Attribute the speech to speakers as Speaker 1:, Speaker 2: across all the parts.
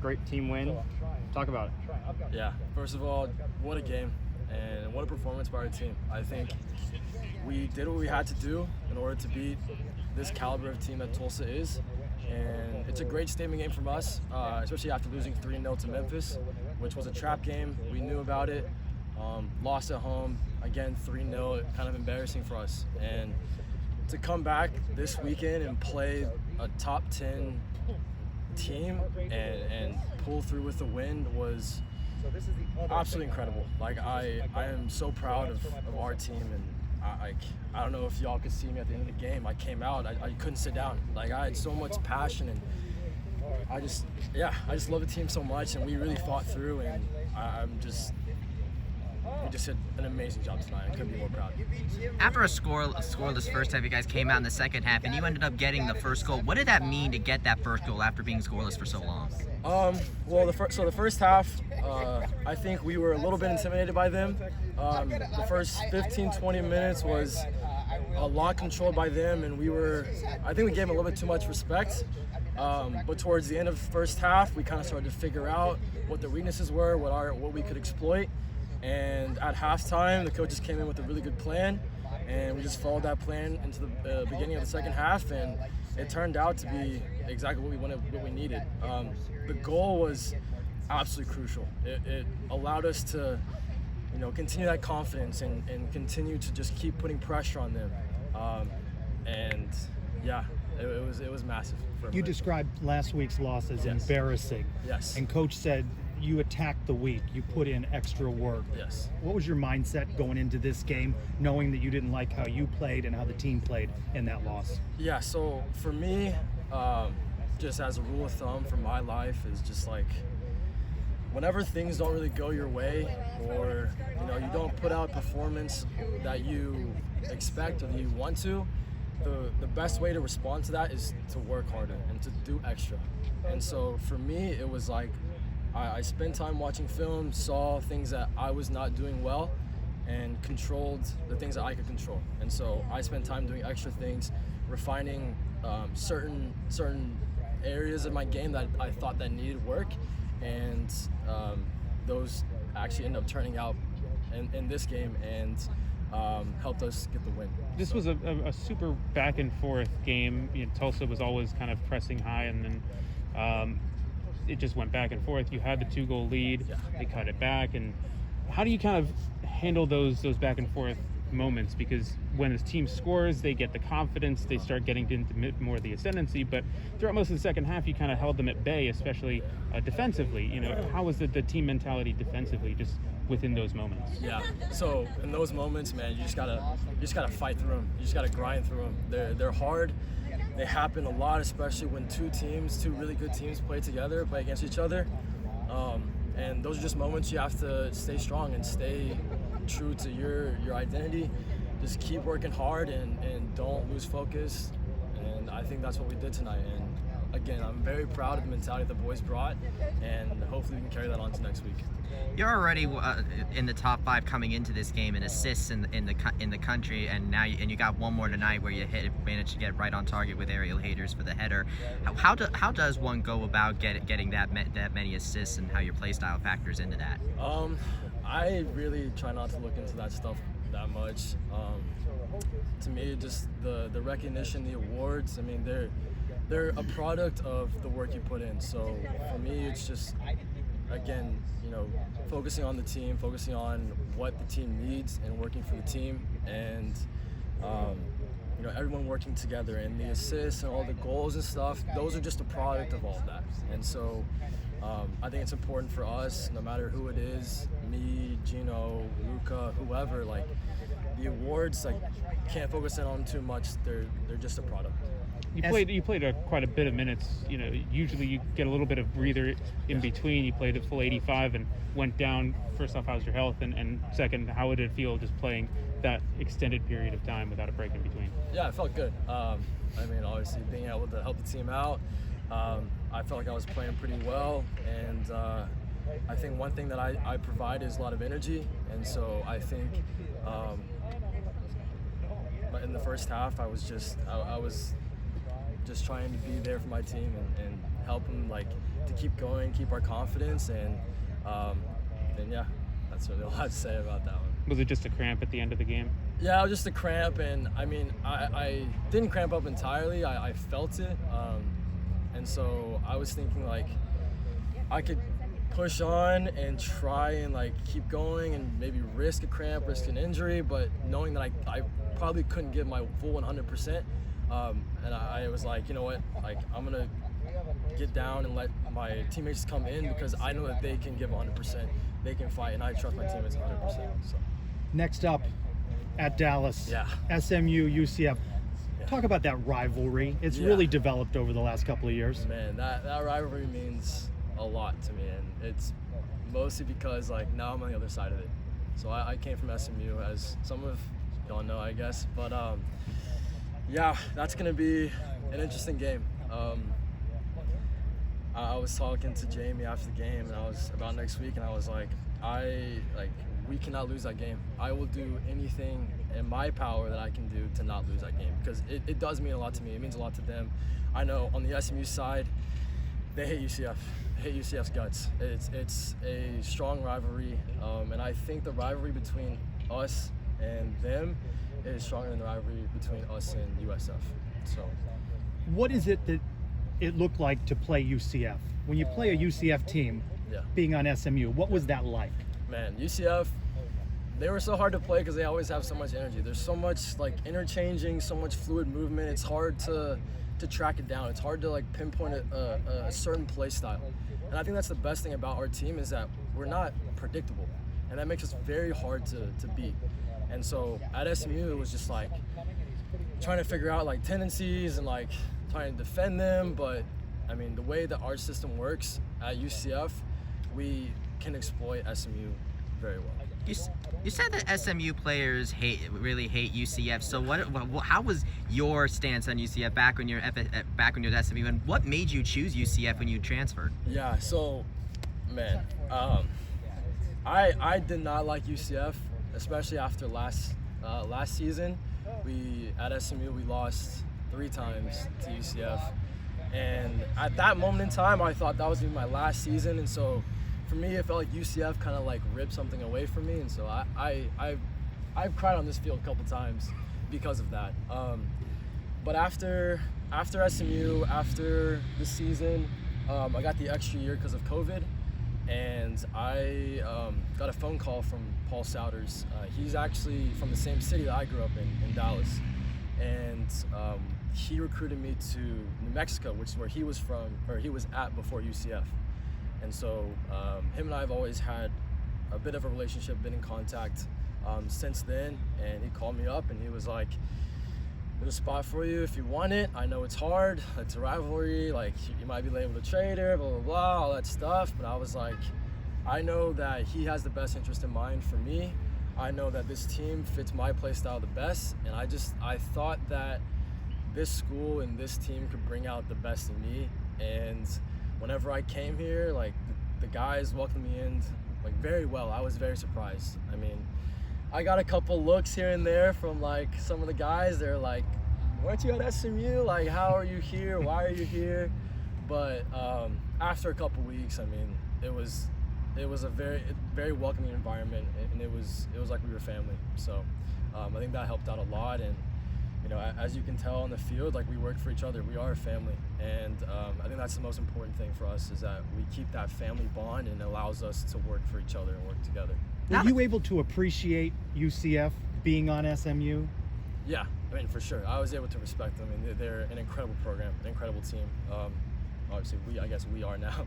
Speaker 1: great team win. Talk about it.
Speaker 2: Yeah, first of all, what a game and what a performance by our team. I think we did what we had to do in order to beat this caliber of team that Tulsa is. And it's a great statement game from us, especially after losing 3-0 to Memphis, which was a trap game. We knew about it. Lost at home, again 3-0, kind of embarrassing for us. And to come back this weekend and play a top 10 team and pull through with the win was absolutely incredible. Like I am so proud of our team, and I don't know if y'all could see me at the end of the game. I came out, I couldn't sit down. Like I had so much passion, and I just love the team so much, and we really fought through, and we just did an amazing job tonight. I couldn't be more proud.
Speaker 3: After a scoreless first half, you guys came out in the second half, and you ended up getting the first goal. What did that mean to get that first goal after being scoreless for so long?
Speaker 2: Well, the first half, I think we were a little bit intimidated by them. The first 15-20 minutes was a lot controlled by them, and I think we gave them a little bit too much respect. But towards the end of the first half, we kind of started to figure out what their weaknesses were, what we could exploit. And at halftime, the coaches came in with a really good plan, and we just followed that plan into the beginning of the second half, and it turned out to be exactly what we needed. The goal was absolutely crucial. It allowed us to, continue that confidence and continue to just keep putting pressure on them. And yeah, it was massive.
Speaker 4: You described last week's loss as embarrassing.
Speaker 2: Yes.
Speaker 4: And Coach said you attacked the week. You put in extra work.
Speaker 2: Yes.
Speaker 4: What was your mindset going into this game, knowing that you didn't like how you played and how the team played in that loss?
Speaker 2: Yeah, so for me, just as a rule of thumb for my life is just like, whenever things don't really go your way, or you don't put out performance that you expect or that you want to, the best way to respond to that is to work harder and to do extra. And so for me, it was like I spent time watching film, saw things that I was not doing well, and controlled the things that I could control. And so I spent time doing extra things, refining certain areas of my game that I thought that needed work, and those actually ended up turning out in this game and helped us get the win.
Speaker 5: This was a super back and forth game. Tulsa was always kind of pressing high, and then it just went back and forth. You had the 2-goal lead.
Speaker 2: Yeah.
Speaker 5: They cut it back. And how do you kind of handle those back and forth moments? Because when the team scores, they get the confidence, they start getting into more of the ascendancy. But throughout most of the second half, you kind of held them at bay, especially defensively. How was the team mentality defensively just within those moments?
Speaker 2: Yeah. So in those moments, man, you just gotta fight through them. You just gotta grind through them. They're hard. They happen a lot, especially when two really good teams play against each other. And those are just moments you have to stay strong and stay true to your identity. Just keep working hard and don't lose focus. And I think that's what we did tonight. And again, I'm very proud of the mentality the boys brought, and hopefully we can carry that on to next week.
Speaker 3: You're already in the top 5 coming into this game in assists in the country, and you got one more tonight where you managed to get right on target with Ariel Haters for the header. How does one go about getting that many assists, and how your play style factors into that?
Speaker 2: I really try not to look into that stuff that much. To me, just the recognition, the awards, I mean, they're a product of the work you put in. So for me, it's just, again, focusing on the team, focusing on what the team needs and working for the team, and everyone working together, and the assists and all the goals and stuff, those are just a product of all of that. And so I think it's important for us, no matter who it is, me, Gino, Luca, whoever, like the awards, like can't focus in on them too much. They're just a product.
Speaker 5: You played quite a bit of minutes. Usually you get a little bit of breather in between. You played a full 85 and went down. First off, how's your health? And second, how would it feel just playing that extended period of time without a break in between?
Speaker 2: Yeah, it felt good. Obviously being able to help the team out, I felt like I was playing pretty well. And I think one thing that I provide is a lot of energy. And so I think in the first half, I was just trying to be there for my team and help them, like to keep going, keep our confidence, and yeah, that's really all I have to say about that one.
Speaker 5: Was it just a cramp at the end of the game?
Speaker 2: Yeah, it was just a cramp, and I mean, I didn't cramp up entirely. I felt it, and so I was thinking like I could push on and try and like keep going and maybe risk a cramp, risk an injury, but knowing that I probably couldn't give my full 100%, and I was like, you know what, like I'm gonna get down and let my teammates come in because I know that they can give 100%, they can fight, and I trust my teammates 100%. So.
Speaker 4: Next up at Dallas,
Speaker 2: Yeah.
Speaker 4: SMU, UCF.
Speaker 2: Yeah.
Speaker 4: Talk about that rivalry. It's
Speaker 2: Yeah.
Speaker 4: really developed over the last couple of years.
Speaker 2: Man, that rivalry means a lot to me, and it's mostly because like now I'm on the other side of it. So I came from SMU, as some of y'all know, I guess. But yeah, that's gonna be an interesting game. I was talking to Jamie after the game, and I was about next week, and I was like, we cannot lose that game. I will do anything in my power that I can do to not lose that game, because it does mean a lot to me. It means a lot to them. I know on the SMU side, they hate UCF. They hate UCF's guts. It's a strong rivalry, and I think the rivalry between us and them is stronger than the rivalry between us and USF. So,
Speaker 4: What is it that it looked like to play UCF? When you play a UCF team,
Speaker 2: yeah.
Speaker 4: being on SMU, what was that like?
Speaker 2: Man, UCF, they were so hard to play because they always have so much energy. There's so much like interchanging, so much fluid movement. It's hard to track it down. It's hard to like pinpoint a certain play style. And I think that's the best thing about our team is that we're not predictable. And that makes us very hard to beat. And so at SMU, it was just like trying to figure out like tendencies and like trying to defend them. But I mean, the way that our system works at UCF, we can exploit SMU very well.
Speaker 3: You said that SMU players really hate UCF. So how was your stance on UCF back when you're at SMU, and what made you choose UCF when you transferred?
Speaker 2: Yeah, so man, I did not like UCF, especially after last season. At SMU we lost 3 times to UCF, and at that moment in time I thought that was gonna be my last season, and so for me it felt like UCF kind of like ripped something away from me, and so I've cried on this field a couple times because of that. But after SMU, after the season, I got the extra year because of COVID, and I got a phone call from Paul Souders. He's actually from the same city that I grew up in Dallas, and he recruited me to New Mexico, which is where he was from, or he was at before UCF. And so him and I have always had a bit of a relationship, been in contact since then, and he called me up and he was like, there's a spot for you if you want it. I know it's hard, it's a rivalry, like you might be able to trade her, blah, blah, blah, all that stuff. But I was like, I know that he has the best interest in mind for me. I know that this team fits my play style the best. And I thought that this school and this team could bring out the best in me. And whenever I came here, like the guys welcomed me in like very well. I was very surprised. I mean, I got a couple looks here and there from like some of the guys. They're like, weren't you at SMU? Like, how are you here? Why are you here? But after a couple weeks, I mean, it was a very welcoming environment, and it was like we were family. So I think that helped out a lot. And you know, as you can tell on the field, like we work for each other. We are a family, and I think that's the most important thing for us is that we keep that family bond, and it allows us to work for each other and work together.
Speaker 4: Were you able to appreciate UCF being on SMU?
Speaker 2: Yeah, I mean, for sure. I was able to respect them. I mean, they're an incredible program, an incredible team. Obviously, I guess we are now.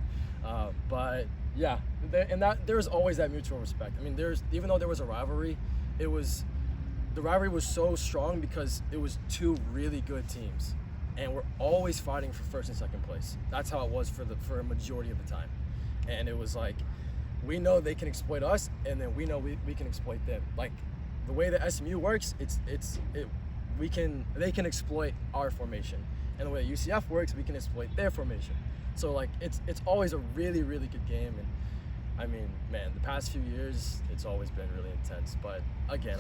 Speaker 2: But yeah, there was always that mutual respect. I mean, even though there was a rivalry, the rivalry was so strong because it was 2 really good teams, and we're always fighting for first and second place. That's how it was for a majority of the time, and it was like, we know they can exploit us, and then we know we can exploit them. Like the way that SMU works, they can exploit our formation, and the way that UCF works, we can exploit their formation. So like it's always a really, really good game. And I mean, man, the past few years it's always been really intense. But again,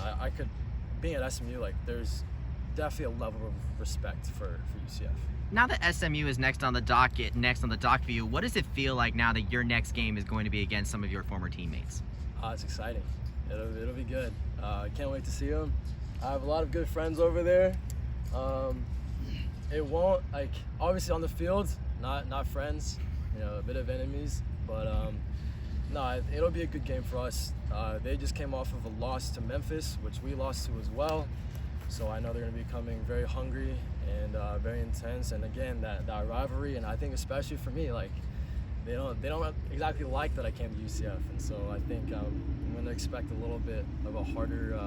Speaker 2: being at SMU, like there's definitely a level of respect for UCF.
Speaker 3: Now that SMU is next on the dock for you, what does it feel like now that your next game is going to be against some of your former teammates?
Speaker 2: It's exciting. It'll be good. I can't wait to see them. I have a lot of good friends over there. It won't, like, obviously on the field, not friends, a bit of enemies, but no, it'll be a good game for us. They just came off of a loss to Memphis, which we lost to as well. So I know they're going to be coming very hungry and very intense. And again, that rivalry, and I think especially for me, like, they don't exactly like that I came to UCF, and so I think I'm going to expect a little bit of a harder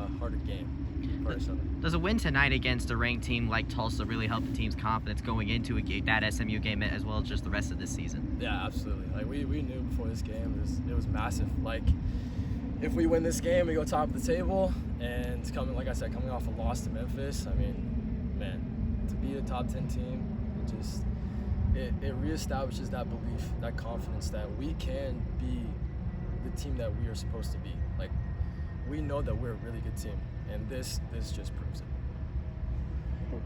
Speaker 2: game. Personally.
Speaker 3: Does a win tonight against a ranked team like Tulsa really help the team's confidence going into that SMU game as well as just the rest of this season?
Speaker 2: Yeah, absolutely. Like we knew before this game it was massive. Like if we win this game, we go top of the table, and coming off a loss to Memphis, I mean, man, to beat a top 10 team, it reestablishes that belief, that confidence that we can be the team that we are supposed to be. Like we know that we're a really good team. And this just proves it.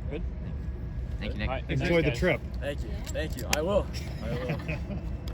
Speaker 5: Good.
Speaker 3: Thank you, Nick.
Speaker 5: All right,
Speaker 4: Enjoy the
Speaker 5: guys.
Speaker 4: trip.
Speaker 2: Thank you. I will.